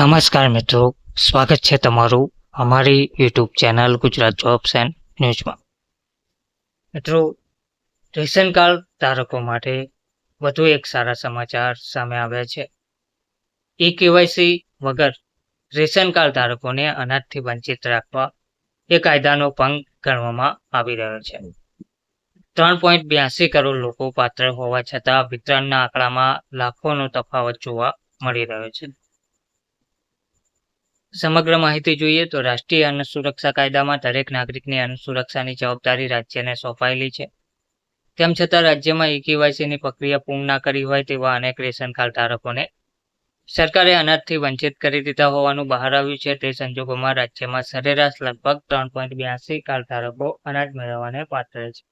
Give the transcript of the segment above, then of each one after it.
નમસ્કાર મિત્રો, સ્વાગત છે તમારું અમારી YouTube channel Gujarat jobs and ન્યૂઝમાં. મિત્રો, રેશન કાર્ડ ધારકો માટે વધુ એક સારા સમાચાર સામે આવ્યા છે. કેવાયસી વગર રેશન કાર્ડ ધારકોને અનાજથી વંચિત રાખવા એ કાયદાનો ભંગ ગણવામાં આવી રહ્યો છે. 3.82 કરોડ લોકો પાત્ર હોવા છતાં વિતરણના આંકડામાં લાખોનો તફાવત જોવા મળી રહ્યો છે. સમગ્ર માહિતી જોઈએ તો રાષ્ટ્રીય અન્ન સુરક્ષા કાયદામાં દરેક નાગરિકની અન્ન સુરક્ષાની જવાબદારી રાજ્યને સોંપાયેલી છે. તેમ છતાં રાજ્યમાં કેવાયસીની પ્રક્રિયા પૂર્ણ ના કરી હોય તેવા અનેક રેશન કાર્ડ ધારકોને સરકારે અનાજથી વંચિત કરી દીધા હોવાનું બહાર આવ્યું છે. તે સંજોગોમાં રાજ્યમાં સરેરાશ લગભગ 3.82 કાર્ડ ધારકો અનાજ મેળવવાને પાત્ર છે.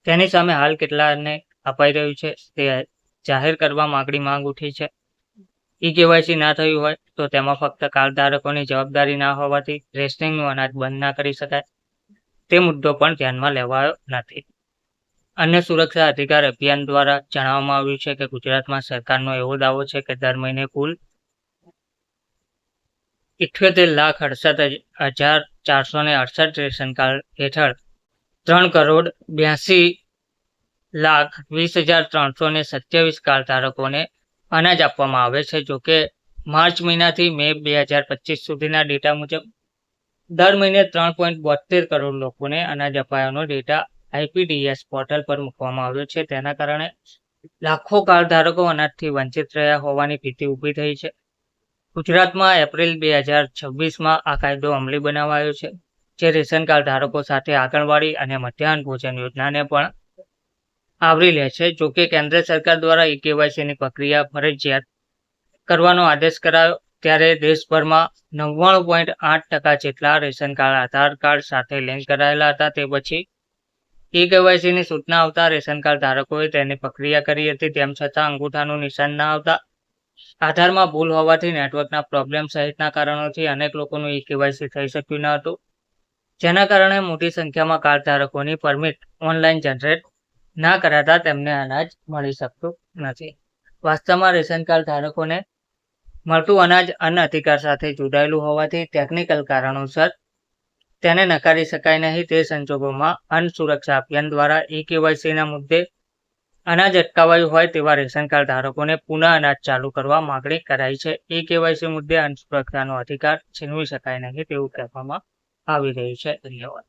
તેની સામે હાલ કેટલાને અપાઈ રહ્યું છે તે જાહેર કરવા માંગ ઉઠી છે. કેવાયસી ના થયું હોય તો તેમાં ફક્ત કાર્ડ ધારકોની જવાબદારી ના હોવાથી રેશનિંગનું અનાજ બંધ ના કરી શકાય તે મુદ્દો પણ ધ્યાનમાં લેવાયો નથી. અન્ન સુરક્ષા અધિકાર અભિયાન દ્વારા જણાવવામાં આવ્યું છે કે ગુજરાતમાં સરકારનો એવો દાવો છે કે દર મહિને કુલ 78,68,468 રેશન કાર્ડ હેઠળ 3,82,20,327 કાર્ડ ધારકોને અનાજ આપવામાં આવે છે. જોકે માર્ચ મહિનાથી મે 2025 સુધીના ડેટા મુજબ દર મહિને 3.72 કરોડ લોકોને અનાજ અપાયાનો ડેટા IPDS પોર્ટલ પર મૂકવામાં આવ્યો છે. તેના કારણે લાખો કાર્ડ ધારકો અનાજથી વંચિત રહ્યા હોવાની ભીતિ ઊભી થઈ છે. ગુજરાતમાં એપ્રિલ 2026માં આ કાયદો અમલી બનાવાયો છે, જે રેશન કાર્ડ ધારકો સાથે આંગણવાડી અને મધ્યાહન ભોજન યોજનાને પણ આવરી લે છે. જોકે કેન્દ્ર સરકાર દ્વારા કેવાયસીની પ્રક્રિયા ફરજિયાત કરવાનો આદેશ કરાયો ત્યારે દેશભરમાં 99.8% જેટલા રેશન કાર્ડ આધાર કાર્ડ સાથે લિંક કરાયેલા હતા. તે પછી કેવાયસીની સૂચના આવતા રેશન કાર્ડ ધારકોએ તેની પ્રક્રિયા કરી હતી. તેમ છતાં અંગૂઠાનું નિશાન ના આવતા આધારમાં ભૂલ હોવાથી નેટવર્કના પ્રોબ્લેમ સહિતના કારણોથી અનેક લોકોનું કેવાયસી થઈ શક્યું ન હતું, જેના કારણે મોટી સંખ્યામાં કાર્ડ ધારકોની પરમિટ ઓનલાઈન જનરેટ ના કરાતા તેમને અનાજ મળી શકતું નથી. વાસ્તવમાં રેશન કાર્ડ ધારકોને મળતું અનાજ અન્ન અધિકાર સાથે જોડાયેલું હોવાથી ટેકનિકલ કારણોસર તેને નકારી શકાય નહીં. તે સંજોગોમાં અન્ન સુરક્ષા અભિયાન દ્વારા કેવાયસીના મુદ્દે અનાજ અટકાવાયું હોય તેવા રેશન કાર્ડ ધારકોને પુનઃ અનાજ ચાલુ કરવા માંગણી કરાઈ છે. કેવાયસી મુદ્દે અન્ન સુરક્ષાનો અધિકાર છીનવી શકાય નહીં તેવું કહેવામાં આવી રહ્યું છે. ધન્યવાદ.